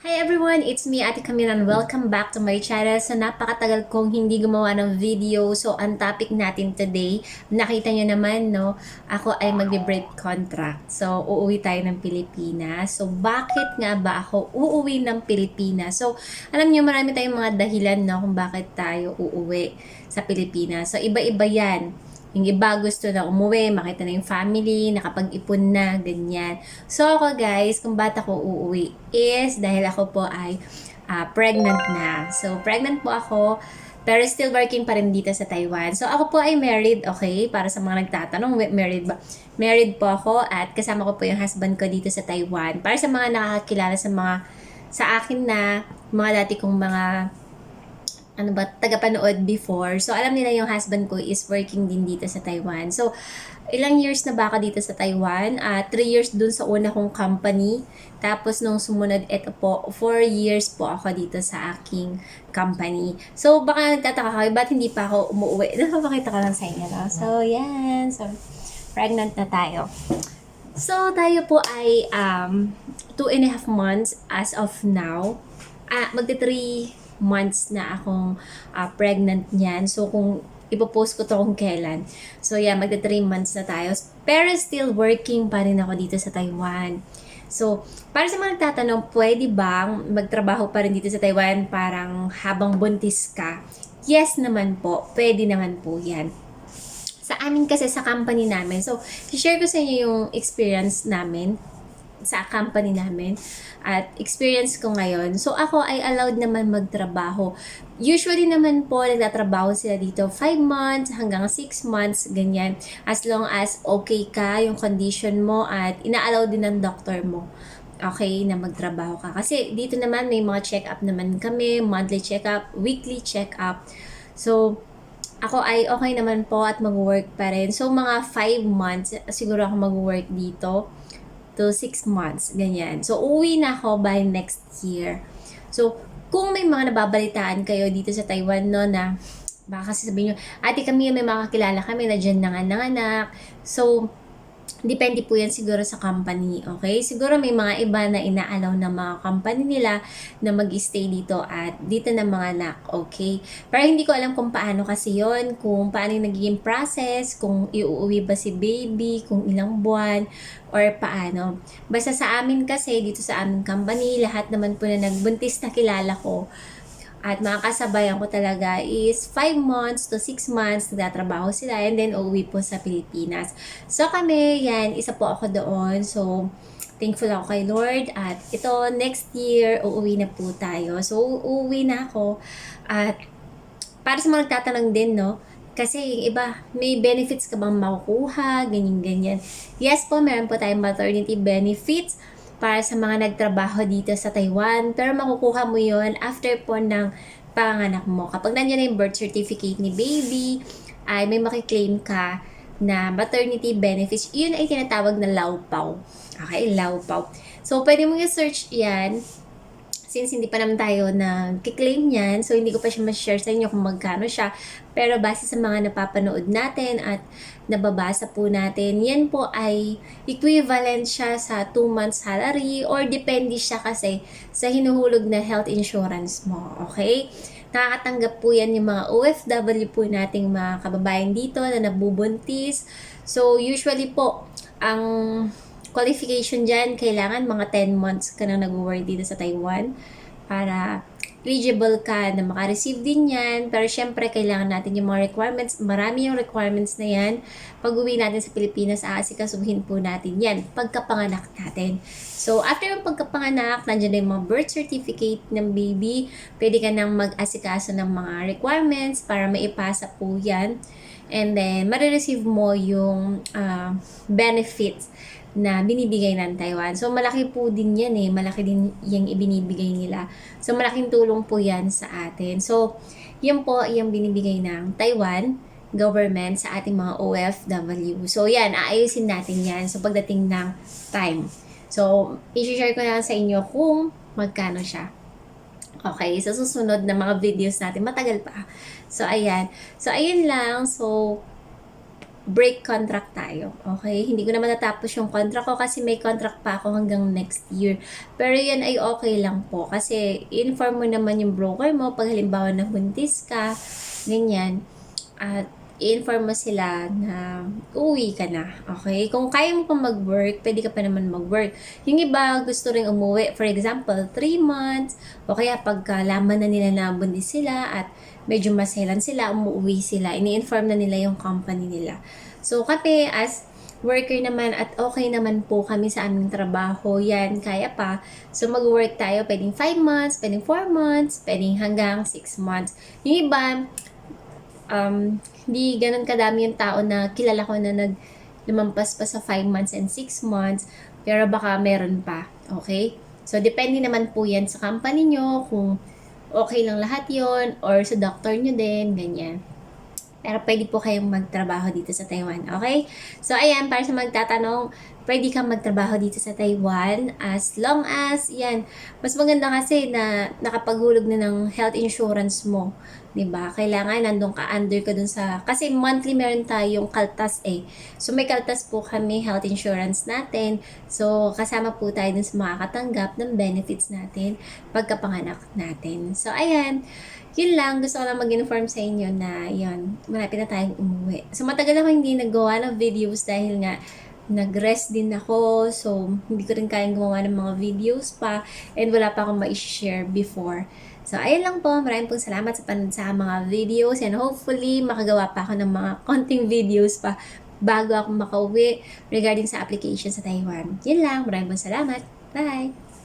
Hi everyone! It's me, Ate Camille, and welcome back to my channel. So, napakatagal kong hindi gumawa ng video. So, ang topic natin today, nakita nyo naman, no? Ako ay magbe-break contract. So, uuwi tayo ng Pilipinas. So, bakit nga ba ako uuwi ng Pilipinas? So, alam nyo, marami tayong mga dahilan, no? Kung bakit tayo uuwi sa Pilipinas. So, iba-iba yan. Yung iba gusto na umuwi, makita na yung family, nakapag-ipon na, ganyan. So ako guys, kung ba't ako uuwi is dahil ako po ay pregnant na. So pregnant po ako, pero still working pa rin dito sa Taiwan. So ako po ay married, okay? Para sa mga nagtatanong, married ba? Married po ako at kasama ko po yung husband ko dito sa Taiwan. Para sa mga nakakakilala sa akin na mga dati kong mga tagapanood before. So, alam nila yung husband ko is working din dito sa Taiwan. So, ilang years na ba ako dito sa Taiwan? 3 years dun sa una kong company. Tapos, nung sumunod, eto po, 4 years po ako dito sa aking company. So, baka nagtataka kayo, ba't hindi pa ako umuwi? Napapakita ko lang sa inyo, no? So, yan. So, pregnant na tayo. So, tayo po ay 2.5 months as of now. Magti-3 months na akong pregnant niyan. So, kung ipopost ko to kung kailan. So, yeah, magda 3 months na tayo. Pero still working pa rin ako dito sa Taiwan. So, para sa mga nagtatanong, pwede bang magtrabaho pa rin dito sa Taiwan parang habang buntis ka? Yes naman po. Pwede naman po yan. Sa amin kasi, sa company namin. So, i-share ko sa inyo yung experience namin sa company namin at experience ko ngayon. So, ako ay allowed naman magtrabaho. Usually naman po, nagtatrabaho sila dito 5 months hanggang 6 months, ganyan. As long as okay ka, yung condition mo at ina-allow din ng doctor mo. Okay, na magtrabaho ka. Kasi dito naman may mga check-up naman kami, monthly check-up, weekly check-up. So, ako ay okay naman po at mag-work pa rin. So, mga 5 months, siguro ako mag-work dito to 6 months, ganyan. So, uwi na ako by next year. So, kung may mga nababalitaan kayo dito sa Taiwan, no, na baka kasi sabihin nyo, Ate Camille, may mga kakilala kami na dyan nanganak. So, depende po yan siguro sa company, okay? Siguro may mga iba na ina-allow ng mga company nila na mag-stay dito at dito na mga anak, okay? Pero hindi ko alam kung paano kasi yon, kung paano yung nagiging process, kung iuuwi ba si baby, kung ilang buwan, or paano. Basta sa amin kasi, dito sa aming company, lahat naman po na nagbuntis na kilala ko, at mga kasabayan ko talaga is 5 months to 6 months nagtatrabaho sila and then uuwi po sa Pilipinas. So kami, yan, isa po ako doon. So, thankful ako kay Lord. At ito, next year, uuwi na po tayo. So, uuwi na ako. At para sa mga nagtatanong din, no? Kasi yung iba, may benefits ka bang makukuha? Ganyan-ganyan. Yes po, meron po tayong maternity benefits para sa mga nagtrabaho dito sa Taiwan. Pero makukuha mo yon after po ng panganak mo. Kapag nandiyan na yung birth certificate ni baby, ay may makiklaim ka na maternity benefits. Yun ay tinatawag na laupaw. Okay, laupaw. So, pwede mong i-search yan. Since hindi pa naman tayo nag-claim yan, so hindi ko pa siya ma-share sa inyo kung magkano siya. Pero base sa mga napapanood natin at nababasa po natin, yan po ay equivalent siya sa 2 months salary or depende siya kasi sa hinuhulog na health insurance mo. Okay? Nakakatanggap po yan yung mga OFW po nating mga kababayan dito na nabubuntis. So, usually po, ang qualification dyan, kailangan mga 10 months ka na nag-work dito sa Taiwan para eligible ka na makareceive din yan. Pero syempre, kailangan natin yung mga requirements. Marami yung requirements na yan. Pag uwi natin sa Pilipinas, aasikasuhin po natin yan pagkapanganak natin. So, after yung pagkapanganak, nandiyan na yung mga birth certificate ng baby. Pwede ka nang mag-asikaso ng mga requirements para maipasa po yan. And then, marireceive mo yung benefits na binibigay ng Taiwan. So, malaki po din yan eh. Malaki din yung ibinibigay nila. So, malaking tulong po yan sa atin. So, yan po yung binibigay ng Taiwan government sa ating mga OFW. So, yan. Aayusin natin yan sa pagdating ng time. So, i-share ko na sa inyo kung magkano siya. Okay, sa susunod na mga videos natin, matagal pa. So, ayan. So, ayun lang. So, break contract tayo. Okay? Hindi ko naman natapos yung contract ko kasi may contract pa ako hanggang next year. Pero yan ay okay lang po kasi inform mo naman yung broker mo pag halimbawa nabuntis ka, ganyan. At i-inform mo sila na uuwi ka na. Okay? Kung kaya mo pa mag-work, pwede ka pa naman mag-work. Yung iba gusto rin umuwi, for example, 3 months, o kaya pagkalaman na nila na buntis sila at medyo maselan sila, umuwi sila, ini-inform na nila yung company nila. So, kami as worker naman at okay naman po kami sa aming trabaho, yan, kaya pa. So, mag-work tayo, pwedeng 5 months, pwedeng 4 months, pwedeng hanggang 6 months. Yung iba, hindi ganun kadami yung tao na kilala ko na lumampas pa sa 5 months and 6 months, pero baka meron pa, okay? So, depende naman po yan sa company nyo, kung okay lang lahat yon or sa doctor nyo din, ganyan. Pero pwede po kayong magtrabaho dito sa Taiwan, okay? So, ayan, para sa magtatanong, pwede kang magtrabaho dito sa Taiwan as long as, yan, mas maganda kasi na nakapaghulog na ng health insurance mo, 'di ba? Kailangan nandun ka, under ka dun sa, kasi monthly meron tayong kaltas eh. So, may kaltas po kami, health insurance natin. So, kasama po tayo dun sa makakatanggap ng benefits natin pagkapanganak natin. So, ayan, yun lang, gusto ko lang mag-inform sa inyo na yun, malapit na tayong umuwi. So, matagal ako hindi naggawa ng videos dahil nga nag-rest din ako. So, hindi ko rin kayang gumawa ng mga videos pa and wala pa akong ma-share before. So, ayun lang po. Maraming pong salamat sa panood sa mga videos and hopefully makagawa pa ako ng mga konting videos pa bago ako makauwi regarding sa application sa Taiwan. Yun lang. Maraming pong salamat. Bye!